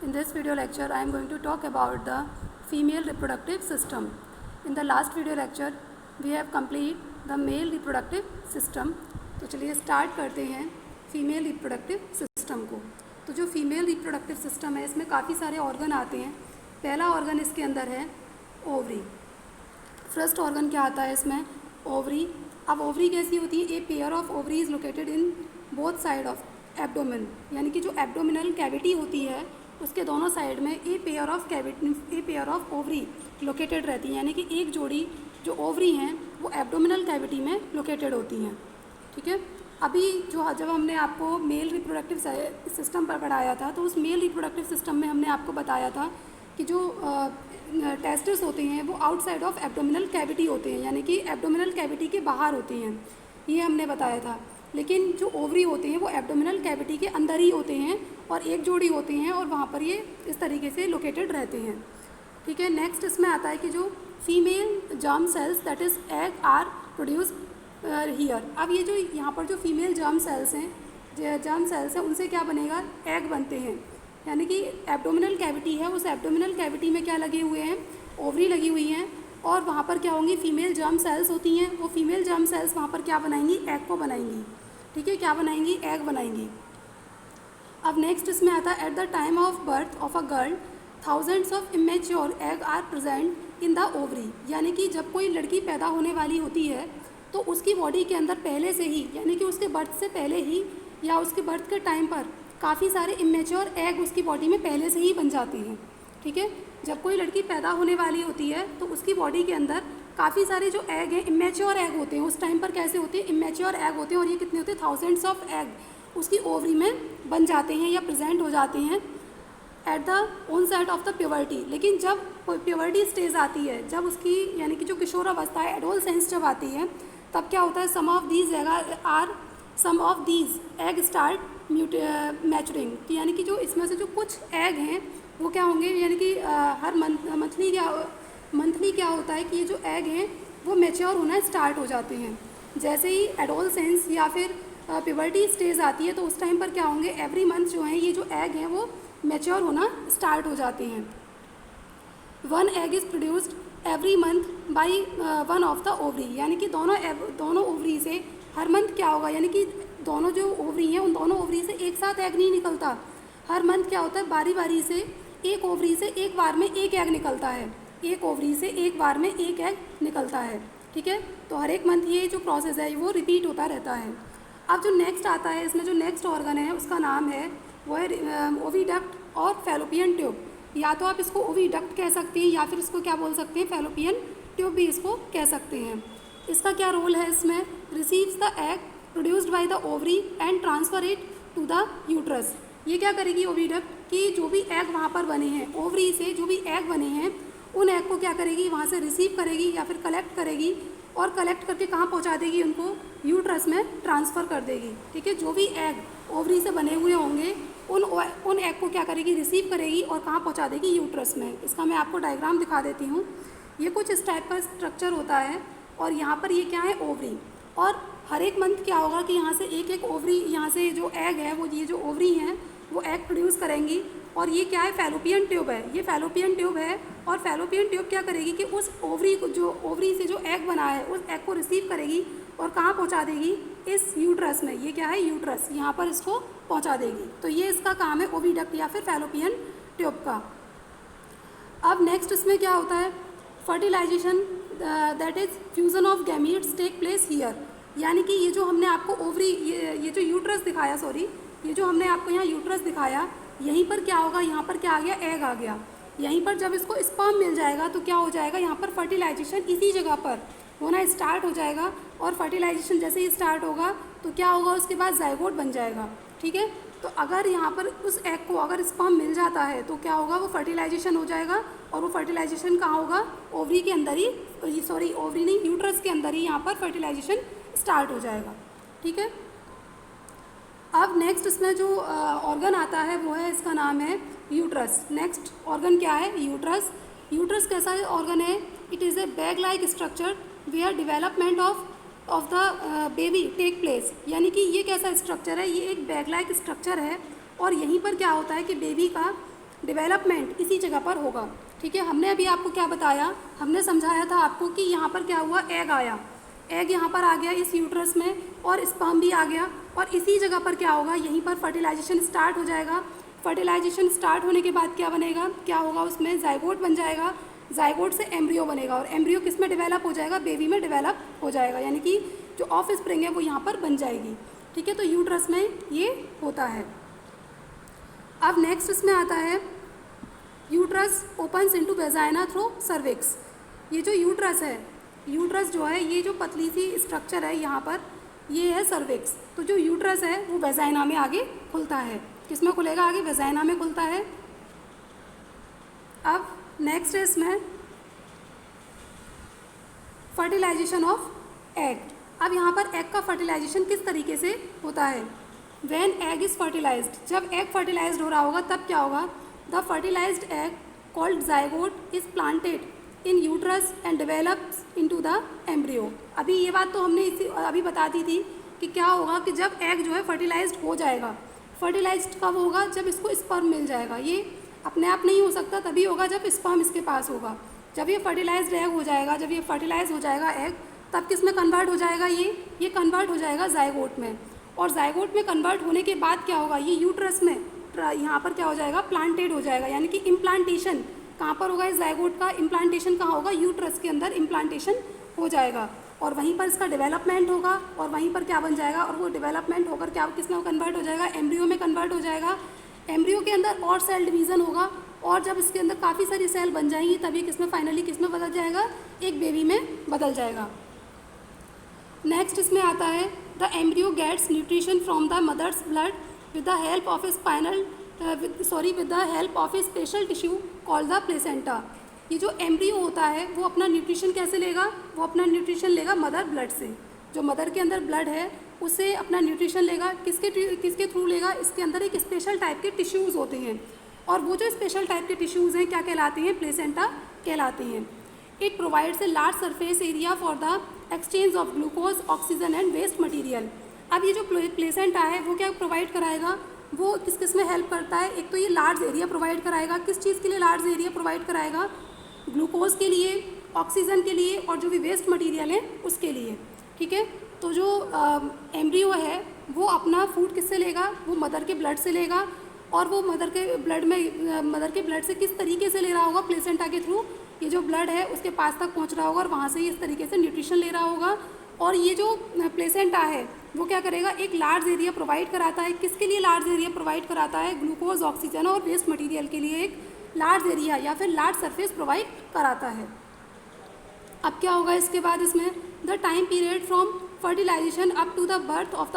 In this video lecture, I am going to talk about the female reproductive system. In the last video lecture, we have completed the male reproductive system. तो चलिए start करते हैं female reproductive system को। तो जो female reproductive system है इसमें काफ़ी सारे ऑर्गन आते हैं। पहला ऑर्गन इसके अंदर है ओवरी। फर्स्ट ऑर्गन क्या आता है इसमें? ओवरी। अब ओवरी कैसी होती है? A pair of ovary is located in both side of abdomen, यानी कि जो एब्डोमिनल कैविटी होती है उसके दोनों साइड में a pair of ovary located रहती है, यानी कि एक जोड़ी जो ओवरी हैं वो एब्डोमिनल कैविटी में लोकेटेड होती हैं। ठीक है। अभी जब हमने आपको मेल रिप्रोडक्टिव सिस्टम पर पढ़ाया था तो उस मेल रिप्रोडक्टिव सिस्टम में हमने आपको बताया था कि जो टेस्टिस होते हैं वो आउटसाइड ऑफ एब्डोमिनल कैविटी होते हैं, यानी कि एब्डोमिनल कैविटी के बाहर होते हैं, ये हमने बताया था। लेकिन जो ओवरी होते हैं वो एब्डोमिनल कैविटी के अंदर ही होते हैं और एक जोड़ी होते हैं और वहाँ पर ये इस तरीके से लोकेटेड रहते हैं। ठीक है। नेक्स्ट इसमें आता है कि जो female germ cells that is egg are produced here. अब ये जो यहाँ पर जो फीमेल जर्म सेल्स हैं उनसे क्या बनेगा? एग बनते हैं, यानी कि एब्डोमिनल कैविटी है, उस एब्डोमिनल कैविटी में क्या लगे हुए हैं? ओवरी लगी हुई हैं और वहाँ पर क्या होंगी? फीमेल जर्म सेल्स होती हैं। वो फीमेल जर्म सेल्स वहाँ पर क्या बनाएंगी? एग को बनाएंगी। ठीक है। क्या बनाएंगी? एग बनाएंगी। अब नेक्स्ट इसमें आता है at the time of birth of a girl thousands of immature egg are present in the ovary, यानी कि जब कोई लड़की पैदा होने वाली होती है तो उसकी बॉडी के अंदर पहले से ही, यानी कि उसके बर्थ से पहले ही या उसके बर्थ के टाइम पर काफ़ी सारे इमेच्योर एग उसकी बॉडी में पहले से ही बन जाते हैं। ठीक है। जब कोई लड़की पैदा होने वाली होती है तो उसकी बॉडी के अंदर काफ़ी सारे जो एग हैं इमेच्योर एग होते हैं। उस टाइम पर कैसे होते हैं? इमेच्योर एग होते हैं और ये कितने होते हैं? थाउजेंड्स ऑफ एग उसकी ओवरी में बन जाते हैं या प्रेजेंट हो जाते हैं at the onset of the puberty. लेकिन जब प्यूबर्टी स्टेज आती है, जब उसकी यानी कि जो किशोर अवस्था है, एडोलसेंस जब आती है, तब क्या होता है? सम of these egg start maturing, यानी कि जो इसमें से जो कुछ एग हैं वो क्या होंगे, यानी कि हर मंथली क्या होता है कि ये जो एग हैं वो मैच्योर होना स्टार्ट हो जाते हैं। जैसे ही एडोलसेंस या फिर प्यूबर्टी स्टेज आती है तो उस टाइम पर क्या होंगे? एवरी मंथ जो है ये जो एग हैं वो मैच्योर होना स्टार्ट हो जाते हैं। One egg is produced every month by one of the ovary, यानी कि दोनों ओवरी से हर मंथ क्या होगा? यानी कि दोनों जो ओवरी हैं उन दोनों ओवरी से एक साथ एग नहीं निकलता। हर मंथ क्या होता है? बारी बारी से एक ओवरी से एक बार में एक एग निकलता है, एक ओवरी से एक बार में एक एग निकलता है। ठीक है। तो हर एक मंथ ये जो प्रोसेस है वो रिपीट होता रहता है। अब जो नेक्स्ट आता है इसमें जो नेक्स्ट ऑर्गन है उसका नाम है वो है ओविडक्ट और फैलोपियन ट्यूब। या तो आप इसको ओविडक्ट कह सकते हैं या फिर इसको क्या बोल सकते हैं? फैलोपियन ट्यूब भी इसको कह सकते हैं। इसका क्या रोल है इसमें? Receives the egg produced by the ovary and transfer it to the uterus. ये क्या करेगी ओविडक्ट कि जो भी एग वहाँ पर बने हैं, ओवरी से जो भी एग बने हैं उन एग को क्या करेगी? वहाँ से रिसीव करेगी या फिर कलेक्ट करेगी और कलेक्ट करके कहाँ पहुँचा देगी? उनको यूट्रस में ट्रांसफ़र कर देगी। ठीक है। जो भी एग ओवरी से बने हुए होंगे उन एग को क्या करेगी? रिसीव करेगी और कहाँ पहुँचा देगी? यूट्रस में। इसका मैं आपको डायग्राम दिखा देती हूँ। ये कुछ इस टाइप का स्ट्रक्चर होता है और यहाँ पर ये क्या है? ओवरी। और हर एक मंथ क्या होगा कि यहाँ से एक एक ओवरी, यहाँ से जो एग है वो ये जो ओवरी हैं वो एग प्रोड्यूस करेंगी। और ये क्या है? फैलोपियन ट्यूब है। ये फैलोपियन ट्यूब है और फैलोपियन ट्यूब क्या करेगी कि उस ओवरी को, जो ओवरी से जो एग बना है उस एग को रिसीव करेगी और कहाँ पहुँचा देगी? इस यूट्रस में। ये क्या है? यूट्रस। यहाँ पर इसको पहुँचा देगी। तो ये इसका काम है ओविडक्ट या फिर फैलोपियन ट्यूब का। अब नेक्स्ट इसमें क्या होता है? Fertilisation that is fusion of gametes take place here, यानी कि ये जो हमने आपको ओवरी, ये जो यूट्रस दिखाया, ये जो हमने आपको यहाँ यूट्रस दिखाया, यहीं पर क्या होगा? यहाँ पर क्या आ गया? एग आ गया। यहीं पर जब इसको स्पर्म मिल जाएगा तो क्या हो जाएगा? यहाँ पर फर्टिलाइजेशन इसी जगह पर होना स्टार्ट हो जाएगा और फर्टिलाइजेशन जैसे ही स्टार्ट होगा तो क्या होगा? उसके बाद जाइगोट बन जाएगा। ठीक है। तो अगर यहाँ पर उस एग को अगर स्पर्म मिल जाता है तो क्या होगा? वो फर्टिलाइजेशन हो जाएगा और वो फर्टिलाइजेशन कहाँ होगा? ओवरी के अंदर ही, ओवरी नहीं, यूट्रस के अंदर ही यहाँ पर फर्टिलाइजेशन स्टार्ट हो जाएगा। ठीक है। अब नेक्स्ट इसमें जो ऑर्गन आता है वो है, इसका नाम है यूट्रस। नेक्स्ट ऑर्गन क्या है? यूट्रस। यूट्रस कैसा ऑर्गन है? It is a bag like structure where development of the baby take place, यानी कि ये कैसा स्ट्रक्चर है? ये एक बैग लाइक स्ट्रक्चर है और यहीं पर क्या होता है कि बेबी का डेवलपमेंट इसी जगह पर होगा। ठीक है, हमने अभी आपको क्या बताया, हमने समझाया था आपको कि यहाँ पर क्या हुआ, एग आया, एग यहाँ पर आ गया इस यूट्रस में, और स्पर्म भी आ गया, और इसी जगह पर क्या होगा, यहीं पर फर्टिलाइजेशन स्टार्ट हो जाएगा। फर्टिलाइजेशन स्टार्ट होने के बाद क्या बनेगा, क्या होगा, उसमें जाइगोट बन जाएगा, जाइगोट से एम्ब्रियो बनेगा, और एम्ब्रियो किस में डेवलप हो जाएगा, बेबी में डेवलप हो जाएगा, यानी कि जो ऑफ स्प्रिंग है वो यहाँ पर बन जाएगी। ठीक है, तो यूट्रस में ये होता है। अब नेक्स्ट इसमें आता है uterus opens into vagina through cervix. ये जो यूट्रस है, यूट्रस जो है ये जो पतली सी स्ट्रक्चर है यहाँ पर, ये है सर्विक्स। तो जो यूट्रस है वो वेजाइना में आगे खुलता है, किस में खुलेगा, आगे वेजाइना में खुलता है। अब नेक्स्ट है इसमें फर्टिलाइजेशन ऑफ एग। अब यहाँ पर एग का फर्टिलाइजेशन किस तरीके से होता है, व्हेन एग इज़ फर्टिलाइज्ड, जब एग फर्टिलाइज्ड हो रहा होगा तब क्या होगा, the fertilised egg called zygote is planted in uterus and develops into the embryo. अभी ये बात तो हमने अभी बता दी थी कि क्या होगा कि जब एग जो है फर्टिलाइज्ड हो जाएगा, फर्टिलाइज्ड कब होगा, जब इसको स्पर्म मिल जाएगा। ये अपने आप नहीं हो सकता, तभी होगा जब स्पर्म इसके पास होगा। जब ये फर्टिलाइज्ड एग हो जाएगा, जब ये फर्टिलाइज हो जाएगा एग, तब किस में कन्वर्ट हो जाएगा, ये कन्वर्ट हो जाएगा जाइगोट में, और जाइगोट में कन्वर्ट होने के बाद क्या होगा, ये यूट्रस में यहाँ पर क्या हो जाएगा, प्लांटेड हो जाएगा, यानी कि इम्प्लांटेशन कहाँ पर होगा, इस जाइगोट का इम्प्लांटेशन कहाँ होगा, यूट्रस के अंदर इम्प्लांटेशन हो जाएगा, और वहीं पर इसका डेवलपमेंट होगा, और वहीं पर क्या बन जाएगा, और वो डेवलपमेंट होकर क्या किस में कन्वर्ट हो जाएगा, एम्ब्रियो में कन्वर्ट हो जाएगा। एम्ब्रियो के अंदर और सेल डिवीज़न होगा, और जब इसके अंदर काफ़ी सारी सेल बन जाएंगी तभी किस में फाइनली किस में बदल जाएगा, एक बेबी में बदल जाएगा। नेक्स्ट इसमें आता है the embryo gets nutrition from the mother's blood with the help of with the help of a special tissue called the placenta. ये जो एम्ब्रियो होता है वो अपना न्यूट्रिशन कैसे लेगा, वो अपना न्यूट्रिशन लेगा मदर ब्लड से, जो मदर के अंदर ब्लड है उससे अपना न्यूट्रिशन लेगा। किसके थ्रू लेगा, इसके अंदर एक स्पेशल टाइप के टिश्यूज़ होते हैं, और वो जो स्पेशल टाइप के टिश्यूज़ हैं क्या कहलाते हैं, प्लेसेंटा कहलाते हैं। It provides a large surface area for the exchange of glucose, oxygen and waste material. अब ये जो प्लेसेंटा है वो क्या प्रोवाइड कराएगा, वो किस में हेल्प करता है, एक तो ये लार्ज एरिया प्रोवाइड कराएगा, किस चीज़ के लिए लार्ज एरिया प्रोवाइड कराएगा, ग्लूकोज के लिए, ऑक्सीजन के लिए, और जो भी वेस्ट मटीरियल है उसके लिए। ठीक है, तो जो एम्ब्रियो है वो अपना फूड किससे लेगा, वो मदर के ब्लड से लेगा, और वो मदर के ब्लड से किस तरीके से ले रहा होगा, प्लेसेंटा के थ्रू ये जो ब्लड है उसके पास तक पहुंच रहा होगा, और वहाँ से इस तरीके से न्यूट्रिशन ले रहा होगा। और ये जो प्लेसेंटा है वो क्या करेगा, एक लार्ज एरिया प्रोवाइड कराता है, किसके लिए लार्ज एरिया प्रोवाइड कराता है, ग्लूकोज, ऑक्सीजन और वेस्ट मटीरियल के लिए एक लार्ज एरिया या फिर लार्ज सरफेस प्रोवाइड कराता है। अब क्या होगा इसके बाद, इसमें the time period from fertilisation up to the birth of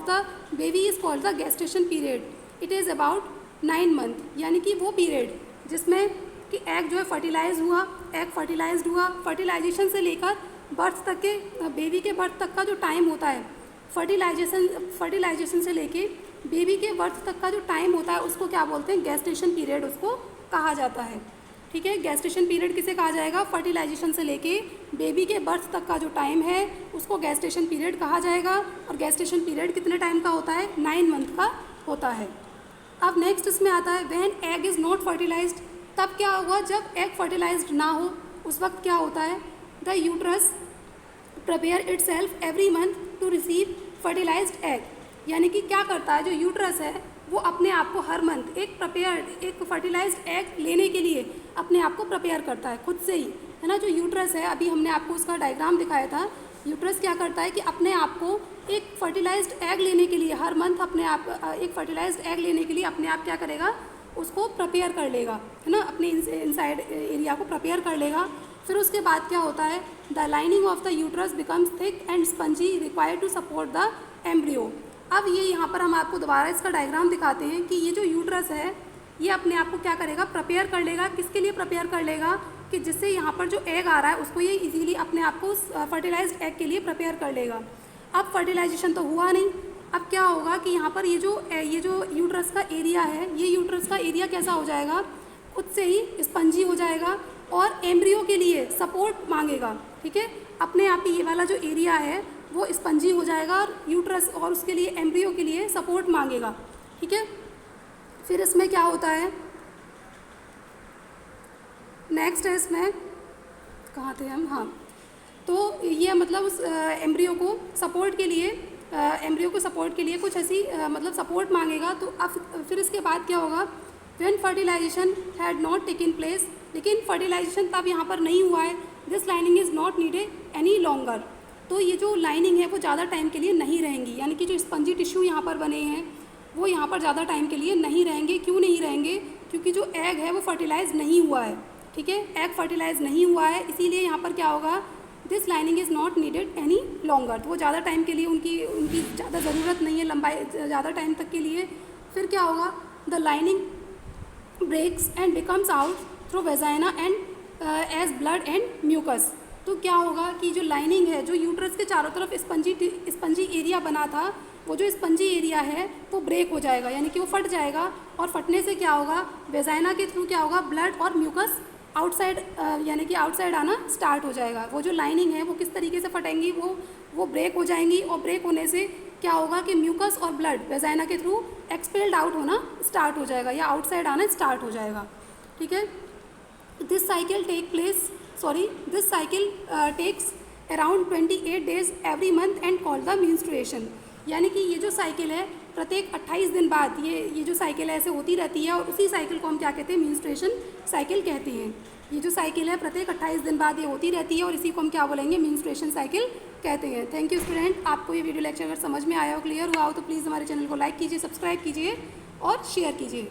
the baby is called the gestation period. It is about 9 month, यानी कि वो पीरियड जिसमें कि एग जो है फर्टिलाइज हुआ, एग फर्टिलाइज्ड हुआ, फर्टिलाइजेशन से लेकर बर्थ तक के, बेबी के बर्थ तक का जो टाइम होता है, फर्टिलाइजेशन से लेके बेबी के बर्थ तक का जो टाइम होता है उसको क्या बोलते हैं, गेस्टेशन पीरियड उसको कहा जाता है। ठीक है, गेस्टेशन पीरियड किसे कहा जाएगा, फर्टिलाइजेशन से लेके बेबी के बर्थ तक का जो टाइम है उसको गेस्टेशन पीरियड कहा जाएगा, और गेस्टेशन पीरियड कितने टाइम का होता है, 9 मंथ का होता है। अब नेक्स्ट इसमें आता है when egg is not fertilised. तब क्या होगा, जब एग फर्टिलाइज्ड ना हो उस वक्त क्या होता है, the uterus prepare itself every month to receive fertilised egg. यानी कि क्या करता है, जो यूट्रस है वो अपने आप को हर मंथ एक फर्टिलाइज्ड एग लेने के लिए अपने आप को प्रिपेयर करता है खुद से ही, है ना। जो यूट्रस है, अभी हमने आपको उसका डायग्राम दिखाया था, यूट्रस क्या करता है कि अपने आप को एक फर्टिलाइज्ड एग लेने के लिए हर मंथ एक फर्टिलाइज्ड एग लेने के लिए अपने आप क्या करेगा, उसको प्रिपेयर कर लेगा, है ना, अपने इनसाइड एरिया को प्रिपेयर कर लेगा। फिर उसके बाद क्या होता है, the lining of the uterus becomes thick and spongy required to support the embryo. अब ये यहाँ पर हम आपको दोबारा इसका डायग्राम दिखाते हैं कि ये जो यूट्रस है ये अपने आप को क्या करेगा, प्रिपेयर कर लेगा। किसके लिए प्रिपेयर कर लेगा, कि जिससे यहाँ पर जो एग आ रहा है उसको ये इजीली अपने आप को फर्टिलाइज्ड एग के लिए प्रिपेयर कर लेगा। अब फर्टिलाइजेशन तो हुआ नहीं, अब क्या होगा कि यहाँ पर ये जो यूट्रस का एरिया है, ये यूट्रस का एरिया कैसा हो जाएगा, खुद से ही स्पंजी हो जाएगा और एम्ब्रियो के लिए सपोर्ट मांगेगा। ठीक है, अपने आप ही ये वाला जो एरिया है वो स्पंजी हो जाएगा और यूट्रस और उसके लिए एम्ब्रियो के लिए सपोर्ट मांगेगा। ठीक है, फिर इसमें क्या होता है, नेक्स्ट है इसमें, कहाँ थे हम, हाँ, तो ये मतलब उस एम्ब्रियो को सपोर्ट के लिए कुछ ऐसी मतलब सपोर्ट मांगेगा। तो अब फिर इसके बाद क्या होगा, when fertilisation had not taken place, लेकिन फर्टिलाइजेशन तब यहाँ पर नहीं हुआ है, this lining is not needed any longer, तो ये जो लाइनिंग है वो ज़्यादा टाइम के लिए नहीं रहेंगी, यानी कि जो स्पंजी टिश्यू यहाँ पर बने हैं वो यहाँ पर ज़्यादा टाइम के लिए नहीं रहेंगे। क्यों नहीं रहेंगे, क्योंकि जो एग है वो फर्टिलाइज नहीं हुआ है, ठीक है, एग फर्टिलाइज नहीं हुआ है, इसीलिए यहाँ पर क्या होगा, this lining is not needed any longer, तो वो ज़्यादा टाइम के लिए उनकी ज़्यादा ज़रूरत नहीं है लंबाई ज़्यादा टाइम तक के लिए। फिर क्या होगा, the lining breaks and becomes out through vagina and as blood and mucus. तो क्या होगा कि जो लाइनिंग है, जो यूट्रस के चारों तरफ स्पंजी एरिया बना था, वो जो स्पंजी एरिया है वो ब्रेक हो जाएगा, यानी कि वो फट जाएगा, और फटने से क्या होगा, वेजाइना के थ्रू क्या होगा, ब्लड और म्यूकस आउटसाइड यानी कि आउटसाइड आना स्टार्ट हो जाएगा। वो जो लाइनिंग है वो किस तरीके से फटेंगी, वो ब्रेक हो जाएंगी, और ब्रेक होने से क्या होगा कि म्यूकस और ब्लड वेजाइना के थ्रू एक्सपेल्ड आउट होना स्टार्ट हो जाएगा, या आउटसाइड आना स्टार्ट हो जाएगा, ठीक है। This cycle takes around 28 days every month and called the menstruation, यानी कि ये जो साइकिल है प्रत्येक 28 दिन बाद ये जो साइकिल है ऐसे होती रहती है, और उसी साइकिल को हम क्या कहते हैं, मेंस्ट्रुएशन साइकिल कहते हैं। ये जो साइकिल है प्रत्येक 28 दिन बाद ये होती रहती है, और इसी को हम क्या बोलेंगे, मेंस्ट्रुएशन साइकिल कहते हैं। थैंक यू स्टूडेंट, आपको ये वीडियो लेक्चर अगर समझ में आया हो, क्लियर हुआ हो, तो प्लीज़ हमारे चैनल को लाइक कीजिए, सब्सक्राइब कीजिए और शेयर कीजिए।